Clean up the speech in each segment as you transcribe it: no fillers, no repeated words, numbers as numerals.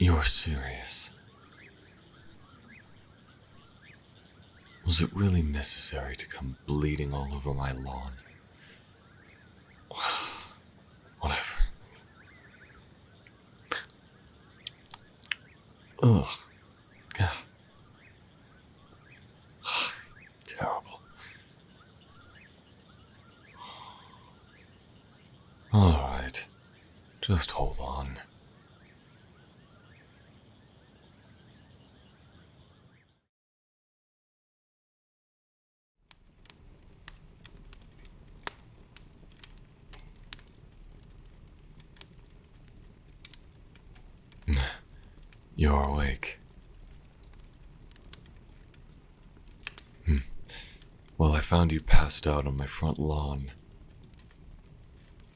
You're serious. Was it really necessary to come bleeding all over my lawn? Whatever. Ugh. God. Terrible. Alright. Just hold on. You're awake. Well, I found you passed out on my front lawn.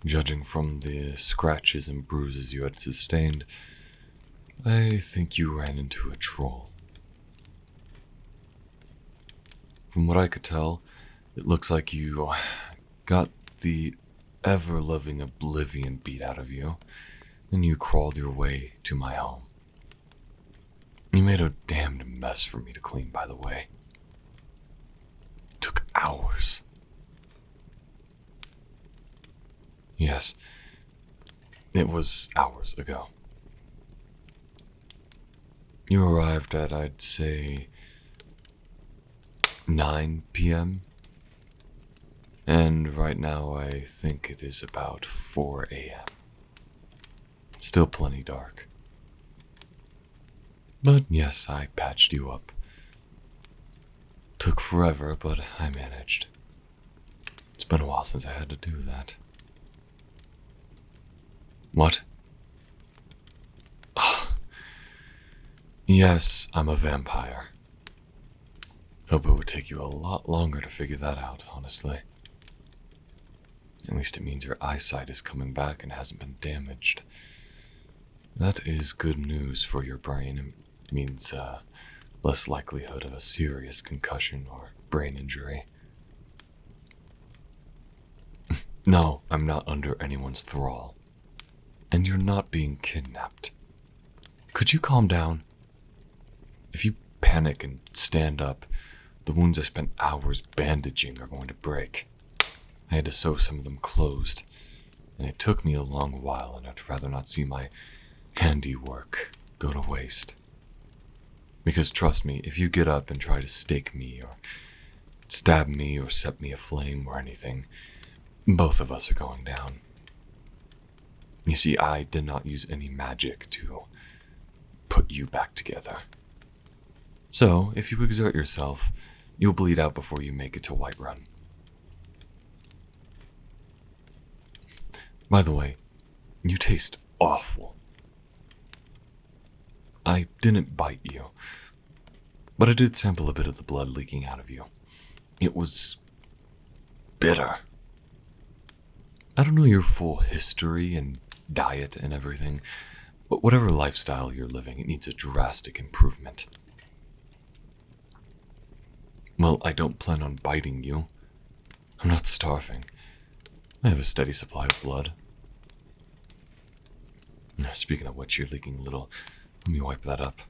Judging from the scratches and bruises you had sustained, I think you ran into a troll. From what I could tell, it looks like you got the ever-loving oblivion beat out of you, and you crawled your way to my home. You made a damned mess for me to clean, by the way. It took hours. Yes, it was hours ago. You arrived at, I'd say, 9 p.m. And right now I think it is about 4 a.m. Still plenty dark. But yes, I patched you up. Took forever, but I managed. It's been a while since I had to do that. What? Yes, I'm a vampire. Hope it would take you a lot longer to figure that out, honestly. At least it means your eyesight is coming back and hasn't been damaged. That is good news for your brain. It means less likelihood of a serious concussion or brain injury. No, I'm not under anyone's thrall. And you're not being kidnapped. Could you calm down? If you panic and stand up, the wounds I spent hours bandaging are going to break. I had to sew some of them closed, and it took me a long while, and I'd rather not see my handiwork go to waste. Because trust me, if you get up and try to stake me, or stab me, or set me aflame, or anything, both of us are going down. You see, I did not use any magic to put you back together. So, if you exert yourself, you'll bleed out before you make it to Whiterun. By the way, you taste awful. I didn't bite you, but I did sample a bit of the blood leaking out of you. It was bitter. I don't know your full history and diet and everything, but whatever lifestyle you're living, it needs a drastic improvement. Well, I don't plan on biting you. I'm not starving. I have a steady supply of blood. Speaking of which, you're leaking a little. Let me wipe that up.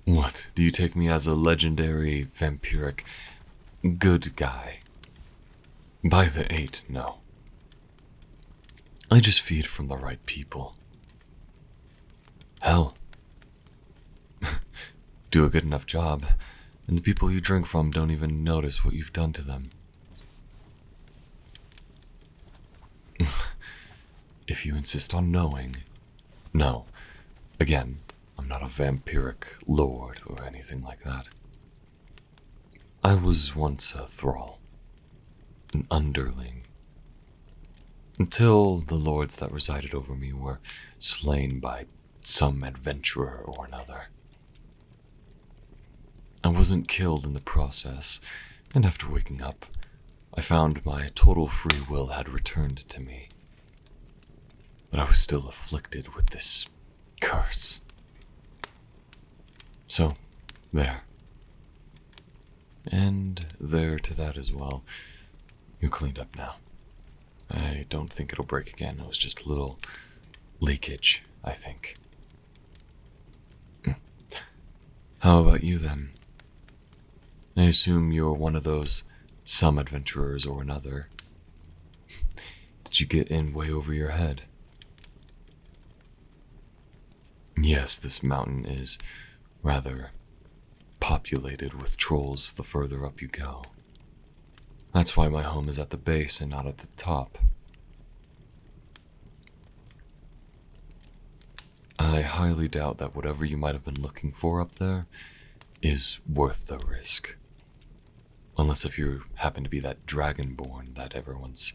What, do you take me as a legendary, vampiric, good guy? By the 8, no. I just feed from the right people. Hell. Do a good enough job, and the people you drink from don't even notice what you've done to them. If you insist on knowing, no. Again, I'm not a vampiric lord or anything like that. I was once a thrall, an underling, until the lords that resided over me were slain by some adventurer or another. I wasn't killed in the process, and after waking up, I found my total free will had returned to me. But I was still afflicted with this curse. So, there. And there to that as well. You're cleaned up now. I don't think it'll break again. It was just a little leakage, I think. How about you then? I assume you're one of those some adventurers or another. Did you get in way over your head? Yes, this mountain is rather populated with trolls the further up you go. That's why my home is at the base and not at the top. I highly doubt that whatever you might have been looking for up there is worth the risk. Unless if you happen to be that dragonborn that everyone's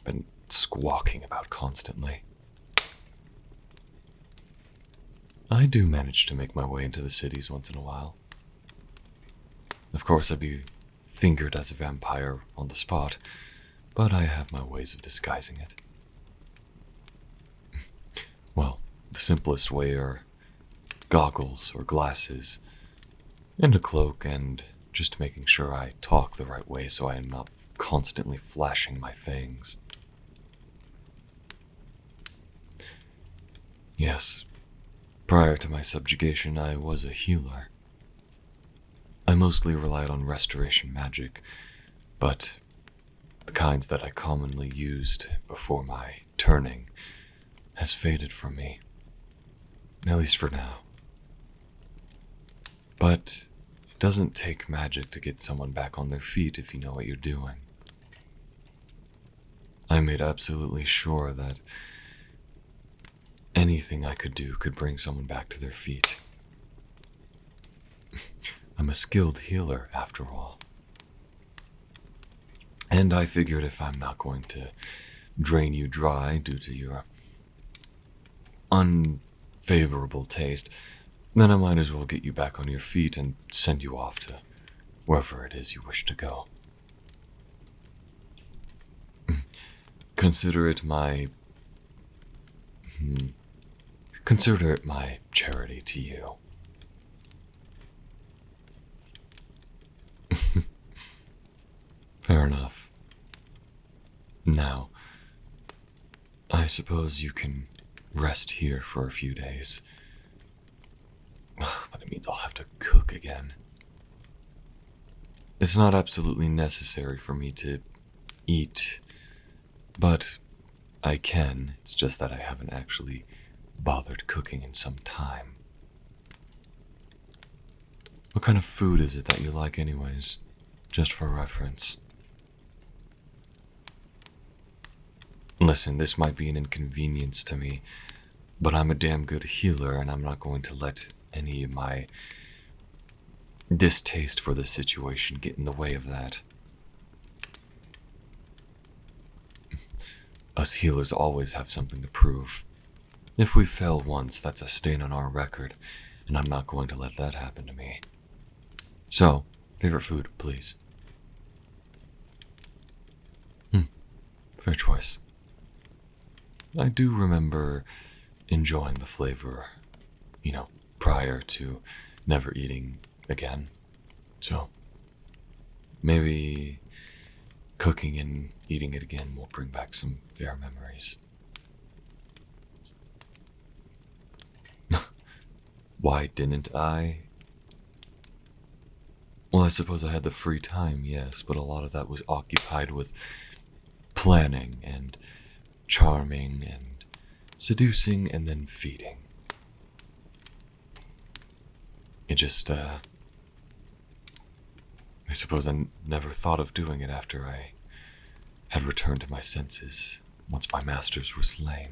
been squawking about constantly. I do manage to make my way into the cities once in a while. Of course, I'd be fingered as a vampire on the spot, but I have my ways of disguising it. Well, the simplest way are goggles or glasses, and a cloak, and just making sure I talk the right way so I am not constantly flashing my fangs. Yes, prior to my subjugation, I was a healer. I mostly relied on restoration magic, but the kinds that I commonly used before my turning has faded from me, at least for now. But it doesn't take magic to get someone back on their feet if you know what you're doing. I made absolutely sure that anything I could do could bring someone back to their feet. I'm a skilled healer, after all. And I figured if I'm not going to drain you dry due to your unfavorable taste, then I might as well get you back on your feet and send you off to wherever it is you wish to go. Consider it my charity to you. Fair enough. Now, I suppose you can rest here for a few days. But it means I'll have to cook again. It's not absolutely necessary for me to eat, but I can. It's just that I haven't actually bothered cooking in some time. What kind of food is it that you like anyways? Just for reference. Listen, this might be an inconvenience to me, but I'm a damn good healer and I'm not going to let any of my distaste for the situation get in the way of that. Us healers always have something to prove. If we fail once, that's a stain on our record, and I'm not going to let that happen to me. So, favorite food, please. Fair choice. I do remember enjoying the flavor, prior to never eating again. So, maybe cooking and eating it again will bring back some fair memories. Why didn't I? Well, I suppose I had the free time, yes, but a lot of that was occupied with planning and charming and seducing and then feeding. It just, I suppose I never thought of doing it after I had returned to my senses once my masters were slain.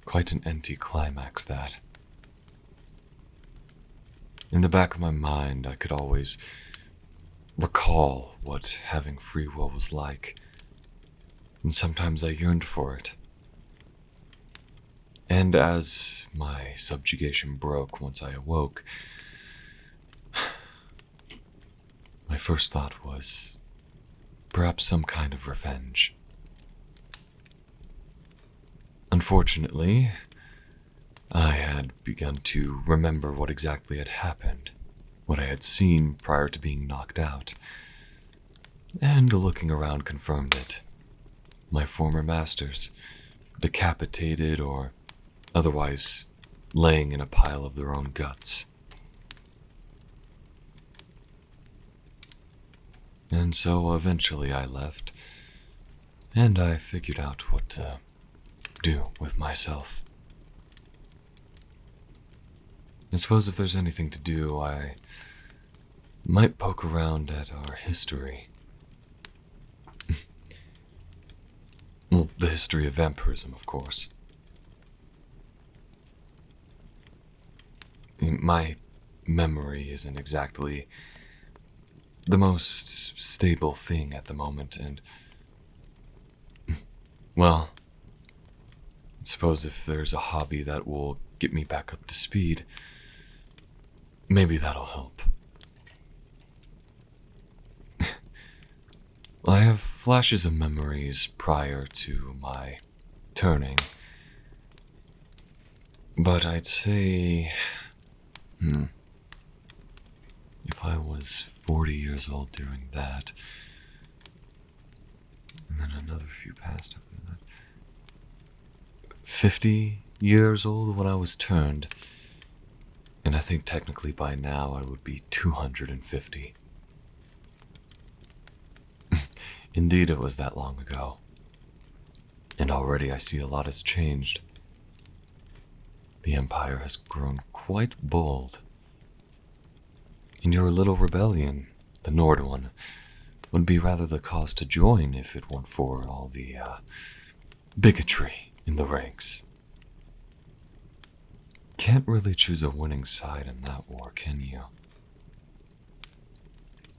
Quite an anticlimax, that. In the back of my mind, I could always recall what having free will was like, and sometimes I yearned for it. And as my subjugation broke once I awoke, my first thought was perhaps some kind of revenge. Unfortunately, I had begun to remember what exactly had happened, what I had seen prior to being knocked out. And looking around confirmed it. My former masters, decapitated or otherwise laying in a pile of their own guts. And so eventually I left, and I figured out what to do with myself. I suppose if there's anything to do, I might poke around at our history. Well, the history of vampirism, of course. My memory isn't exactly the most stable thing at the moment, and, well, I suppose if there's a hobby that will get me back up to speed, maybe that'll help. I have flashes of memories prior to my turning, but I'd say, if I was 40 years old during that, and then another few passed after that, 50 years old when I was turned, and I think technically by now I would be 250. Indeed, it was that long ago. And already I see a lot has changed. The Empire has grown quite bold. And your little rebellion, the Nord one, would be rather the cause to join if it weren't for all the bigotry in the ranks. Can't really choose a winning side in that war, can you?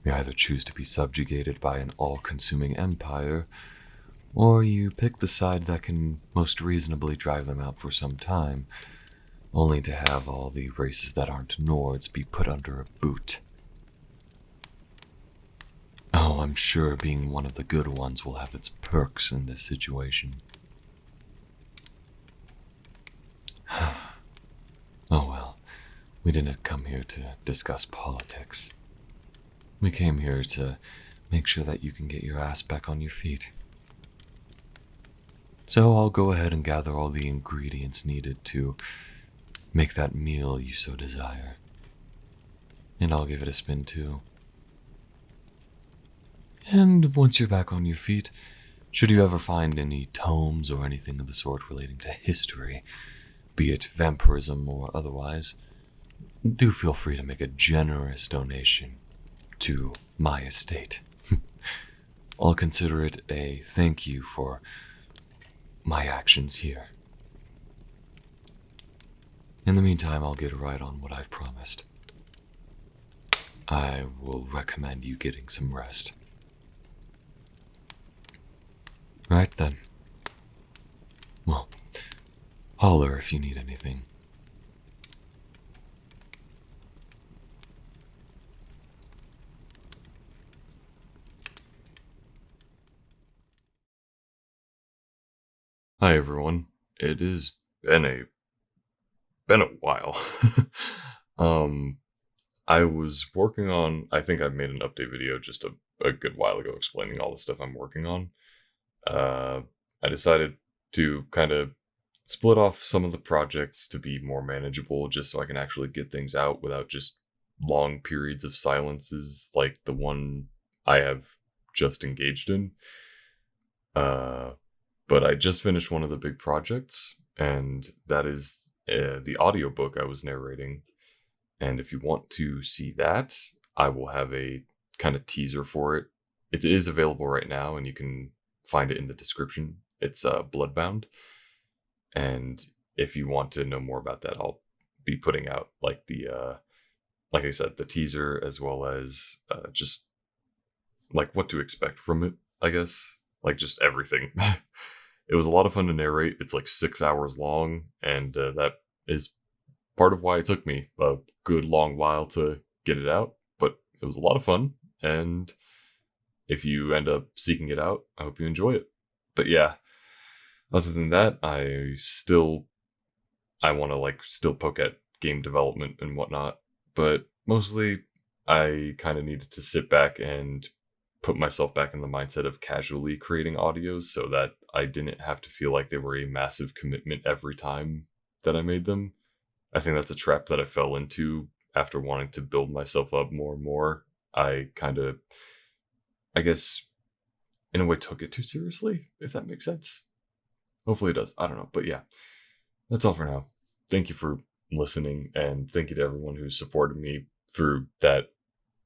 You either choose to be subjugated by an all-consuming empire, or you pick the side that can most reasonably drive them out for some time, only to have all the races that aren't Nords be put under a boot. Oh, I'm sure being one of the good ones will have its perks in this situation. Oh well, we didn't come here to discuss politics. We came here to make sure that you can get your ass back on your feet. So I'll go ahead and gather all the ingredients needed to make that meal you so desire. And I'll give it a spin too. And once you're back on your feet, should you ever find any tomes or anything of the sort relating to history, be it vampirism or otherwise, do feel free to make a generous donation to my estate. I'll consider it a thank you for my actions here. In the meantime, I'll get right on what I've promised. I will recommend you getting some rest. Right then. Well, holler if you need anything. Hi everyone. It has been a while. I was working on, I think I made an update video just a good while ago explaining all the stuff I'm working on. I decided to kind of split off some of the projects to be more manageable, just so I can actually get things out without just long periods of silences like the one I have just engaged in. But I just finished one of the big projects, and that is the audiobook I was narrating. And if you want to see that, I will have a kind of teaser for it. It is available right now, and you can find it in the description. It's Bloodbound. And if you want to know more about that, I'll be putting out like like I said, the teaser, as well as just like what to expect from it, I guess. Like just everything. It was a lot of fun to narrate. It's like 6 hours long, and that is part of why it took me a good long while to get it out. But it was a lot of fun, and if you end up seeking it out, I hope you enjoy it. But yeah, other than that, I want to like still poke at game development and whatnot. But mostly, I kind of needed to sit back and put myself back in the mindset of casually creating audios so that I didn't have to feel like they were a massive commitment every time that I made them. I think that's a trap that I fell into after wanting to build myself up more and more. I kind of, I guess, in a way took it too seriously, if that makes sense. Hopefully it does. I don't know. But yeah, that's all for now. Thank you for listening, and thank you to everyone who supported me through that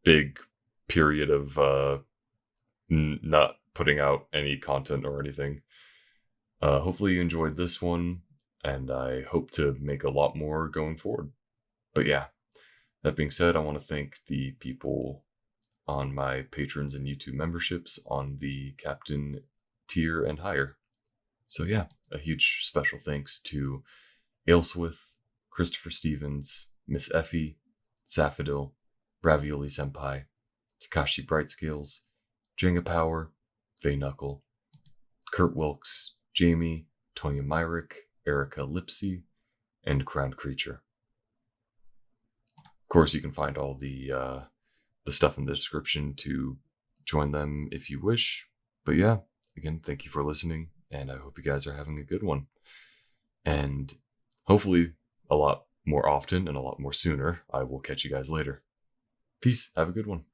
big period of not putting out any content or anything. Hopefully you enjoyed this one, and I hope to make a lot more going forward. But yeah, that being said, I want to thank the people on my patrons and YouTube memberships on the Captain tier and higher. So yeah, a huge special thanks to Ailswith, Christopher Stevens, Miss Effie, Safadil, Ravioli Senpai, Takashi Brightscales, Jenga Power, Faye Knuckle, Kurt Wilkes, Jamie, Tonya Myrick, Erica Lipsy, and Crowned Creature. Of course, you can find all the stuff in the description to join them if you wish. But yeah, again, thank you for listening, and I hope you guys are having a good one. And hopefully a lot more often and a lot more sooner. I will catch you guys later. Peace. Have a good one.